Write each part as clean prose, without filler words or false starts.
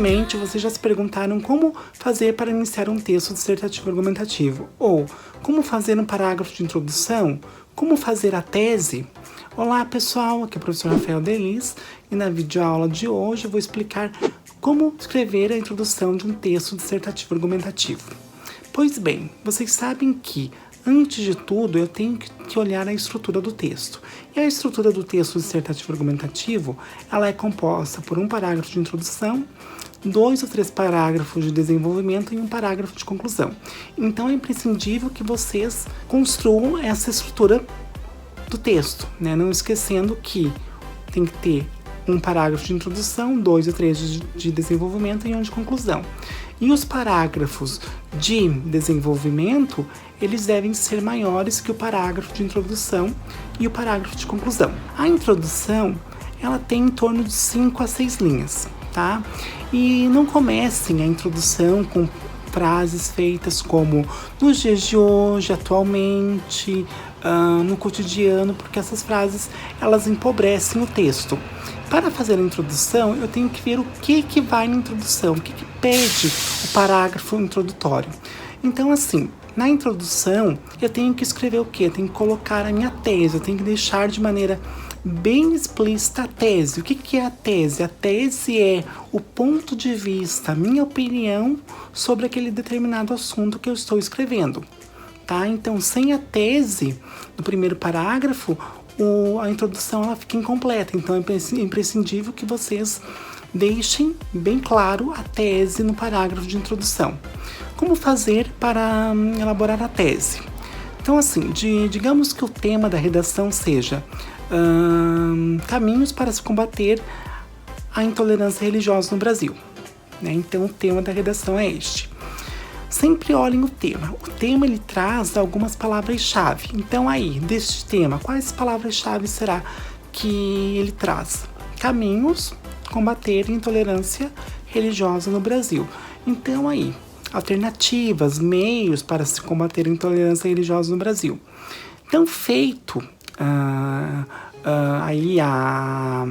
Certamente vocês já se perguntaram como fazer para iniciar um texto dissertativo argumentativo, ou como fazer um parágrafo de introdução, como fazer a tese. Olá pessoal, aqui é o professor Rafael Delis e na videoaula de hoje eu vou explicar como escrever a introdução de um texto dissertativo argumentativo. Pois bem, vocês sabem que antes de tudo, eu tenho que olhar a estrutura do texto. E a estrutura do texto dissertativo argumentativo, ela é composta por um parágrafo de introdução, 2 ou 3 parágrafos de desenvolvimento e um parágrafo de conclusão. Então, é imprescindível que vocês construam essa estrutura do texto, né? Não esquecendo que tem que ter um parágrafo de introdução, 2 ou 3 de desenvolvimento e um de conclusão. E os parágrafos de desenvolvimento, eles devem ser maiores que o parágrafo de introdução e o parágrafo de conclusão. A introdução, ela tem em torno de 5 a 6 linhas, tá? E não comecem a introdução com frases feitas como nos dias de hoje, atualmente, no cotidiano, porque essas frases, elas empobrecem o texto. Para fazer a introdução, eu tenho que ver o que vai na introdução, o que pede o parágrafo introdutório. Então, assim, na introdução, eu tenho que escrever o quê? Eu tenho que colocar a minha tese, eu tenho que deixar de maneira bem explícita a tese. O que é a tese? A tese é o ponto de vista, a minha opinião sobre aquele determinado assunto que eu estou escrevendo. Tá? Então, sem a tese do primeiro parágrafo, a introdução ela fica incompleta. Então, é imprescindível que vocês deixem bem claro a tese no parágrafo de introdução. Como fazer para elaborar a tese? Então, assim, digamos que o tema da redação seja caminhos para se combater a intolerância religiosa no Brasil. Né? Então, o tema da redação é este. Sempre olhem o tema. O tema, ele traz algumas palavras-chave. Então, aí, deste tema, quais palavras-chave será que ele traz? Caminhos, combater a intolerância religiosa no Brasil. Então, aí, alternativas, meios para se combater a intolerância religiosa no Brasil. Então, feito aí a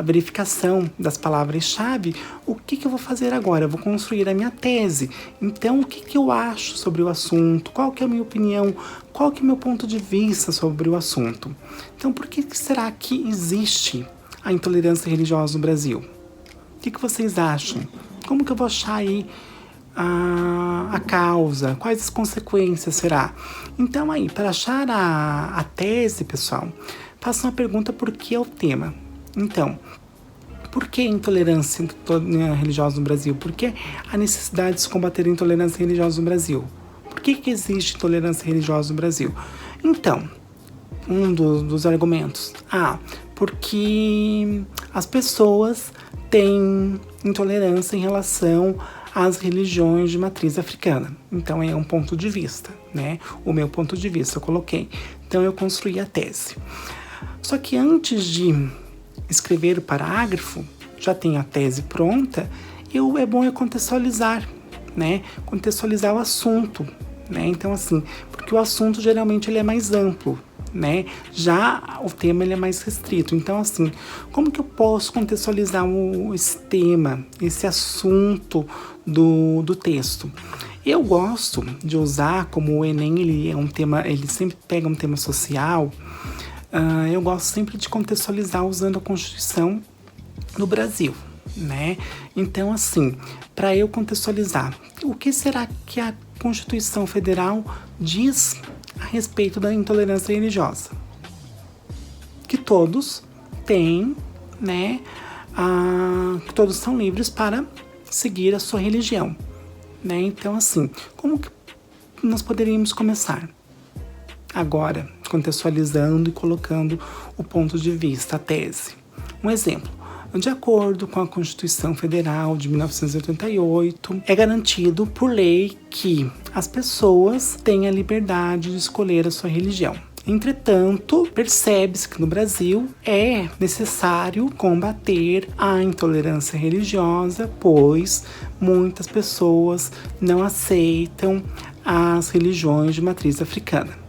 verificação das palavras-chave, o que eu vou fazer agora? Eu vou construir a minha tese. Então, o que eu acho sobre o assunto? Qual que é a minha opinião? Qual que é o meu ponto de vista sobre o assunto? Então, por que será que existe a intolerância religiosa no Brasil? O que vocês acham? Como que eu vou achar aí a causa? Quais as consequências será? Então, aí, para achar a tese, pessoal, faça uma pergunta: por que é o tema? Então, por que a intolerância religiosa no Brasil? Por que a necessidade de se combater a intolerância religiosa no Brasil? Por que existe intolerância religiosa no Brasil? Então, um dos argumentos. Porque as pessoas têm intolerância em relação às religiões de matriz africana. Então, é um ponto de vista, né? O meu ponto de vista eu coloquei. Então, eu construí a tese. Só que antes de escrever o parágrafo, já tenho a tese pronta, é bom contextualizar, né? Contextualizar o assunto, né? Então, assim, porque o assunto geralmente ele é mais amplo, né? Já o tema ele é mais restrito. Então, assim, como que eu posso contextualizar esse tema, esse assunto do texto? Eu gosto de usar, como o Enem ele é um tema, ele sempre pega um tema social. Eu gosto sempre de contextualizar usando a Constituição do Brasil, né? Então, assim, para eu contextualizar, o que será que a Constituição Federal diz a respeito da intolerância religiosa? Que todos têm, né? Que todos são livres para seguir a sua religião, né? Então, assim, como que nós poderíamos começar? Agora, contextualizando e colocando o ponto de vista, a tese. Um exemplo: de acordo com a Constituição Federal de 1988, é garantido por lei que as pessoas têm a liberdade de escolher a sua religião. Entretanto, percebe-se que no Brasil é necessário combater a intolerância religiosa, pois muitas pessoas não aceitam as religiões de matriz africana.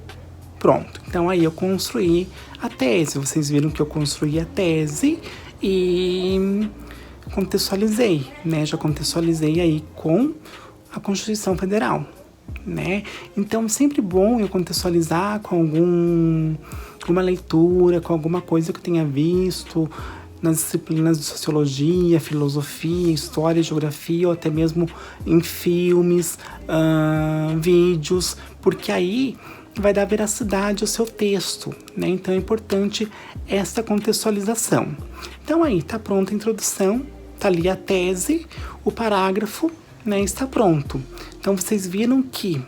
Pronto, então aí eu construí a tese. Vocês viram que eu construí a tese e contextualizei, né? Já contextualizei aí com a Constituição Federal, né? Então, é sempre bom eu contextualizar com alguma leitura, com alguma coisa que eu tenha visto nas disciplinas de sociologia, filosofia, história, geografia, ou até mesmo em filmes, vídeos, porque aí vai dar veracidade ao seu texto, né? Então é importante essa contextualização. Então aí, tá pronta a introdução, tá ali a tese, o parágrafo, né, está pronto. Então vocês viram que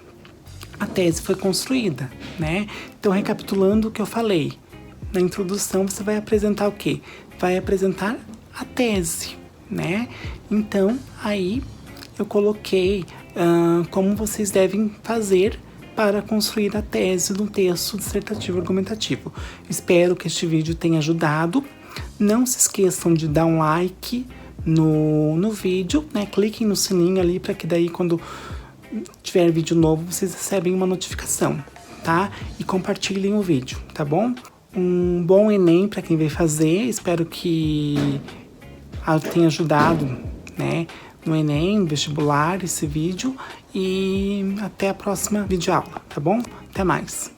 a tese foi construída, né? Então, recapitulando o que eu falei, na introdução você vai apresentar o quê? Vai apresentar a tese, né? Então, aí eu coloquei como vocês devem fazer para construir a tese no texto dissertativo argumentativo. Espero que este vídeo tenha ajudado. Não se esqueçam de dar um like no vídeo, né? Cliquem no sininho ali para que daí quando tiver vídeo novo vocês recebem uma notificação, tá? E compartilhem o vídeo, tá bom? Um bom Enem para quem vai fazer. Espero que tenha ajudado, né? No Enem, vestibular, esse vídeo. E até a próxima videoaula, tá bom? Até mais!